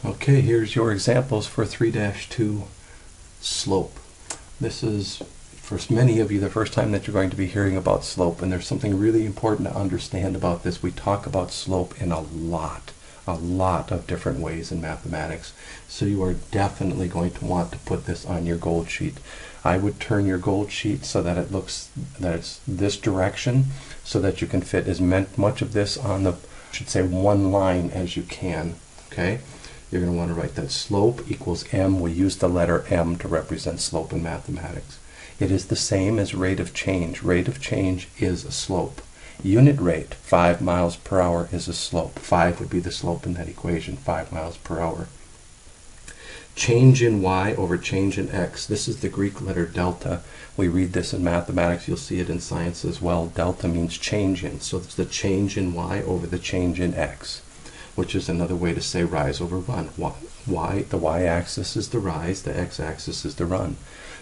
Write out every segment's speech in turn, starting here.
Okay, here's your examples for 3-2 slope. This is, for many of you, the first time that you're going to be hearing about slope, and there's something really important to understand about this. We talk about slope in a lot of different ways in mathematics, so you are definitely going to want to put this on your gold sheet. I would turn your gold sheet so that it looks that it's this direction, so that you can fit as much of this on the, I should say, one line as you can. Okay, you're going to want to write that slope equals m. We use the letter m to represent slope in mathematics. It is the same as rate of change. Rate of change is a slope. Unit rate, 5 miles per hour, is a slope. 5 would be the slope in that equation, 5 miles per hour. Change in y over change in x. This is the Greek letter delta. We read this in mathematics. You'll see it in science as well. Delta means change in. So it's the change in y over the change in x, which is another way to say rise over run. The y-axis is the rise, the x-axis is the run.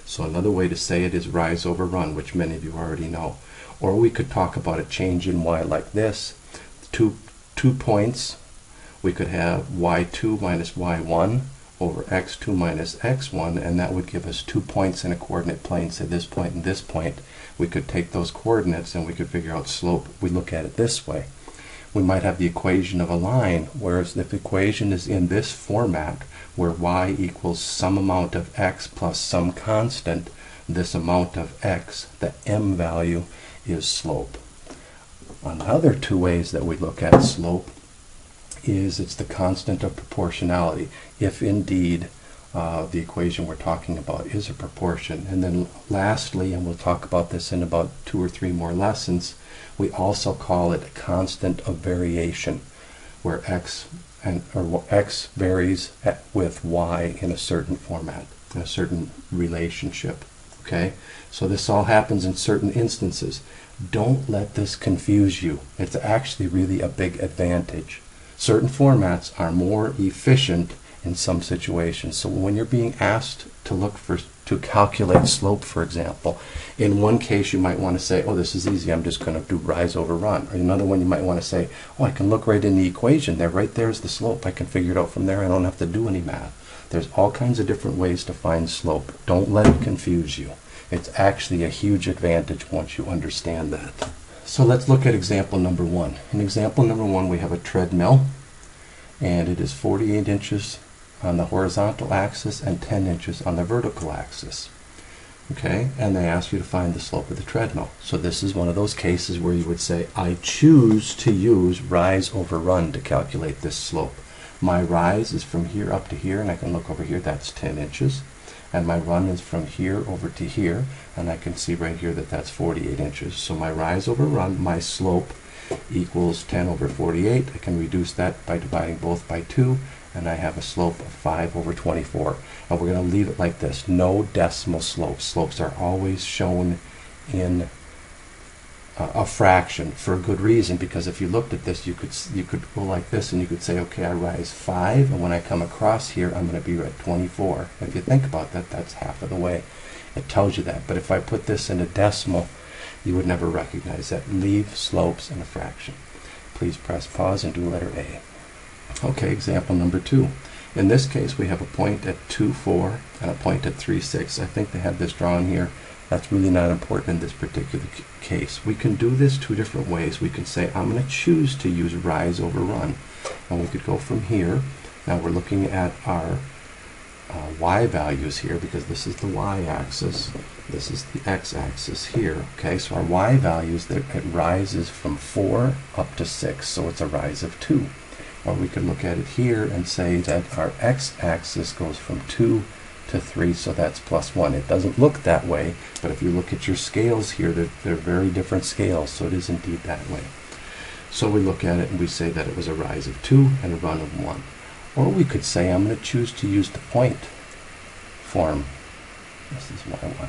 So another way to say it is rise over run, which many of you already know. Or we could talk about a change in y like this. Two points. We could have y2 minus y1 over x2 minus x1, and that would give us 2 points in a coordinate plane, say this point and this point. We could take those coordinates and we could figure out slope. We look at it this way. We might have the equation of a line, whereas if the equation is in this format, where y equals some amount of x plus some constant, this amount of x, the m value, is slope. Another two ways that we look at slope is it's the constant of proportionality, if indeed the equation we're talking about is a proportion. And then lastly, and we'll talk about this in about 2 or 3 more lessons, we also call it a constant of variation, where x varies with y in a certain format, in a certain relationship. Okay, so this all happens in certain instances. Don't let this confuse you. It's actually really a big advantage. Certain formats are more efficient in some situations. So when you're being asked to calculate slope, for example, in one case you might want to say, oh, this is easy, I'm just going to do rise over run. Or another one you might want to say, oh, I can look right in the equation there, right there's the slope, I can figure it out from there, I don't have to do any math. There's all kinds of different ways to find slope. Don't let it confuse you. It's actually a huge advantage once you understand that. So let's look at example number 1. In example number 1, we have a treadmill, and it is 48 inches on the horizontal axis and 10 inches on the vertical axis. Okay, and they ask you to find the slope of the treadmill. So this is one of those cases where you would say, I choose to use rise over run to calculate this slope. My rise is from here up to here, and I can look over here, that's 10 inches. And my run is from here over to here, and I can see right here that that's 48 inches. So my rise over run, my slope, equals 10 over 48. I can reduce that by dividing both by 2, and I have a slope of 5 over 24. And we're going to leave it like this. No decimal slopes. Slopes are always shown in a fraction, for a good reason, because if you looked at this, you could go like this, and you could say, okay, I rise 5, and when I come across here, I'm going to be at 24. If you think about that, that's half of the way. It tells you that. But if I put this in a decimal, you would never recognize that. Leave slopes in a fraction. Please press pause and do letter A. Okay, example number 2. In this case, we have a point at 2, 4 and a point at 3, 6. I think they have this drawn here. That's really not important in this particular case. We can do this 2 different ways. We can say, I'm going to choose to use rise over run. And we could go from here. Now we're looking at our y values here, because this is the y-axis, this is the x-axis here. Okay, so our y values, it rises from 4 up to 6, so it's a rise of 2. Or we could look at it here and say that our x-axis goes from 2 to 3, so that's plus 1. It doesn't look that way, but if you look at your scales here, they're very different scales, so it is indeed that way. So we look at it and we say that it was a rise of 2 and a run of 1. Or we could say, I'm going to choose to use the point form. This is y1.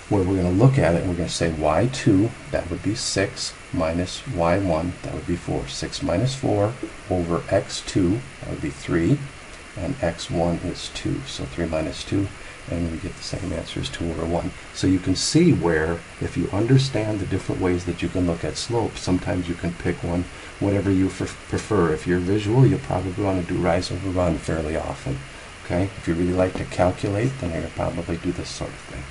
Where we're going to look at it and we're going to say y2, that would be 6, minus y1, that would be 4. 6 minus 4 over x2, that would be 3, and x1 is 2. So 3 minus 2 and we get the same answer as 2 over 1. So you can see where, if you understand the different ways that you can look at slope, sometimes you can pick one, whatever you prefer. If you're visual, you'll probably want to do rise over run fairly often. Okay? If you really like to calculate, then you're going to probably do this sort of thing.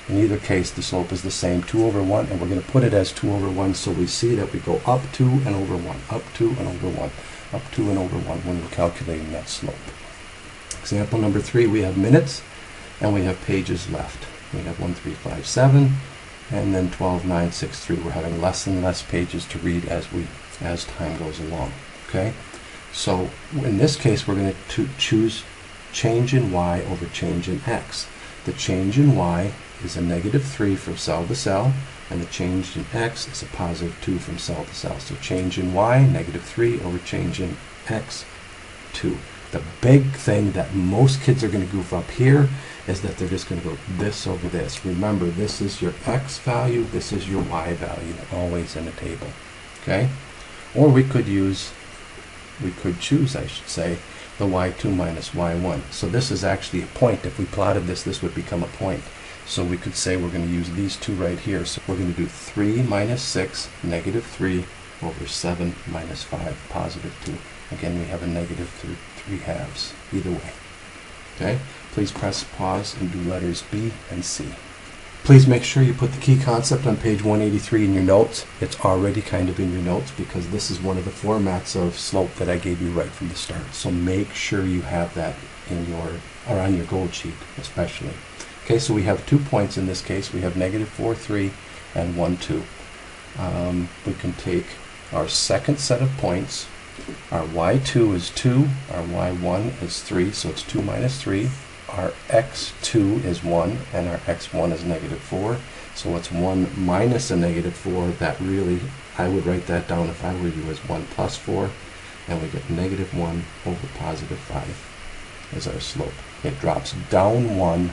In either case, the slope is the same, 2 over 1, and we're going to put it as 2 over 1, so we see that we go up 2 and over 1, up 2 and over 1, up 2 and over 1 when we're calculating that slope. Example number 3, we have minutes, and we have pages left. We have 1, 3, 5, 7, and then 12, 9, 6, 3. We're having less and less pages to read as time goes along. Okay? So in this case, we're going to choose change in y over change in x. The change in y is a -3 from cell to cell, and the change in x is a +2 from cell to cell. So change in y, -3 over change in x, 2. The big thing that most kids are going to goof up here is that they're just going to go this over this. Remember, this is your x value, this is your y value, always in a table. Okay? Or we could choose, I should say, the y2 minus y1. So this is actually a point. If we plotted this, this would become a point. So we could say we're going to use these two right here. So we're going to do 3 minus 6, -3, over 7 minus 5, +2. Again, we have a -3/2, either way. Okay? Please press pause and do letters B and C. Please make sure you put the key concept on page 183 in your notes. It's already kind of in your notes because this is one of the formats of slope that I gave you right from the start. So make sure you have that in or on your gold sheet especially. Okay, so we have 2 points in this case. We have -4, 3, and 1, 2. We can take our second set of points. Our y2 is 2, our y1 is 3, so it's 2 minus 3. Our x2 is 1, and our x1 is -4. So it's 1 minus a -4. That really, I would write that down if I were you as 1 plus 4, and we get -1 over +5 as our slope. It drops down 1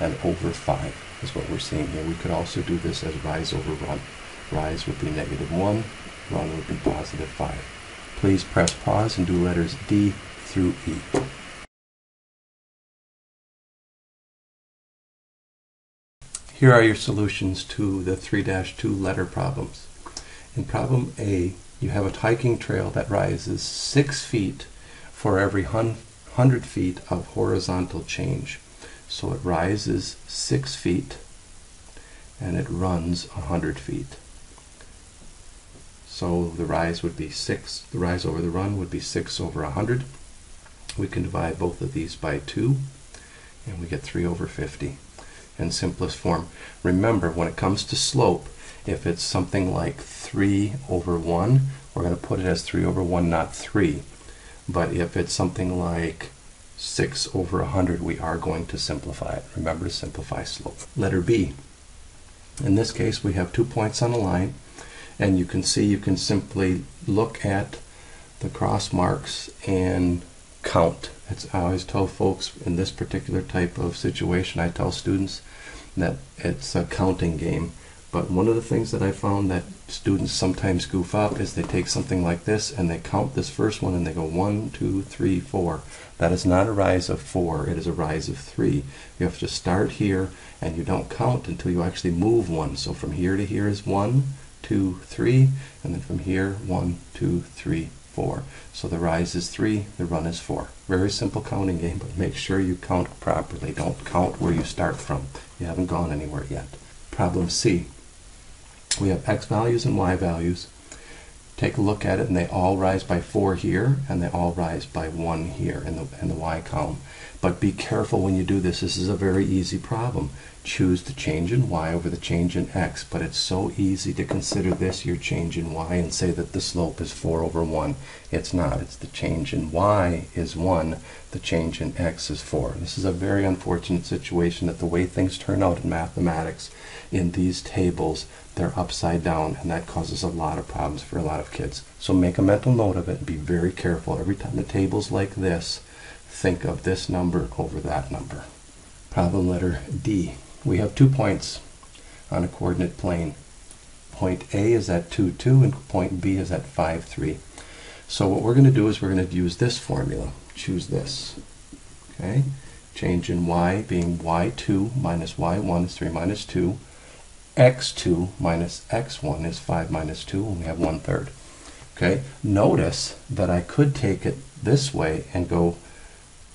and over 5 is what we're seeing here. We could also do this as rise over run. Rise would be -1, run would be +5. Please press pause and do letters D through E. Here are your solutions to the 3-2 letter problems. In problem A, you have a hiking trail that rises 6 feet for every 100 feet of horizontal change. So it rises 6 feet and it runs 100 feet. So the rise would be 6, the rise over the run would be 6 over 100. We can divide both of these by 2 and we get 3 over 50 in simplest form. Remember, when it comes to slope, if it's something like 3 over 1, we're going to put it as 3 over 1, not 3. But if it's something like 6 over 100, we are going to simplify it. Remember to simplify slope. Letter B. In this case, we have 2 points on a line, and you can see you can simply look at the cross marks and count. I always tell folks in this particular type of situation, I tell students that it's a counting game. But one of the things that I found that students sometimes goof up is they take something like this and they count this first one and they go 1, 2, 3, 4. That is not a rise of 4, it is a rise of 3. You have to start here and you don't count until you actually move 1. So from here to here is 1, 2, 3, and then from here 1, 2, 3, 4. So the rise is 3, the run is 4. Very simple counting game, but make sure you count properly. Don't count where you start from. You haven't gone anywhere yet. Problem C. We have x values and y values. Take a look at it, and they all rise by 4 here, and they all rise by 1 here in the y column. But be careful when you do this. This is a very easy problem. Choose the change in y over the change in x, but it's so easy to consider this your change in y and say that the slope is 4 over 1. It's not. It's the change in y is 1, the change in x is 4. This is a very unfortunate situation that the way things turn out in mathematics in these tables, they're upside down, and that causes a lot of problems for a lot of kids. So make a mental note of it and be very careful. Every time the table's like this, think of this number over that number. Problem letter D. We have 2 points on a coordinate plane. Point A is at 2, 2, and point B is at 5, 3. So what we're going to do is we're going to use this formula. Choose this. Okay? Change in y being y2 minus y1 is 3 minus 2. X2 minus x1 is 5 minus 2, and we have 1/3. Okay, notice that I could take it this way and go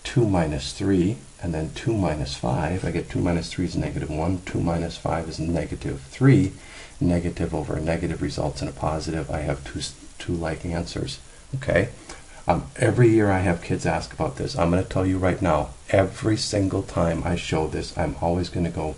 2 minus 3, and then 2 minus 5. I get 2 minus 3 is -1, 2 minus 5 is -3. Negative over a negative results in a positive. I have two like answers. Okay, every year I have kids ask about this. I'm going to tell you right now, every single time I show this, I'm always going to go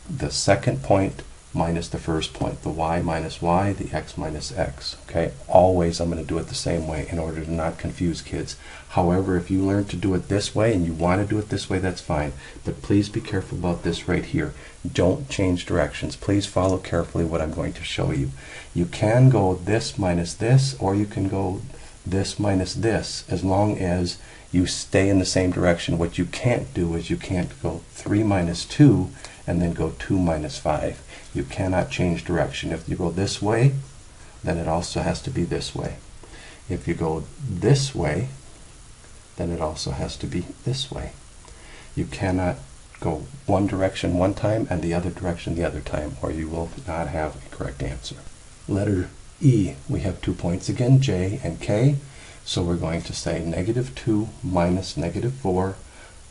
the second point minus the first point, the y minus y, the x minus x. Okay, always I'm going to do it the same way in order to not confuse kids. However, if you learn to do it this way and you want to do it this way, that's fine. But please be careful about this right here. Don't change directions. Please follow carefully what I'm going to show you. You can go this minus this, or you can go this minus this, as long as you stay in the same direction. What you can't do is you can't go 3 minus 2 and then go 2 minus 5. You cannot change direction. If you go this way, then it also has to be this way. If you go this way, then it also has to be this way. You cannot go one direction one time and the other direction the other time, or you will not have a correct answer. Letter E, we have 2 points again, J and K. So we're going to say -2 minus -4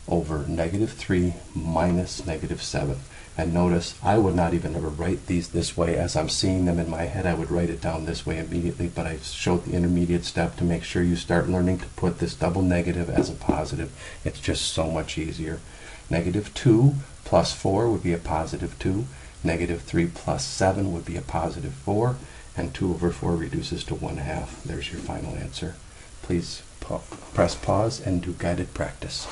over -3 minus -7. And notice, I would not even ever write these this way. As I'm seeing them in my head, I would write it down this way immediately, but I showed the intermediate step to make sure you start learning to put this double negative as a positive. It's just so much easier. -2 plus 4 would be a +2. -3 plus 7 would be a +4. And 2 over 4 reduces to 1/2. There's your final answer. Please press pause and do guided practice.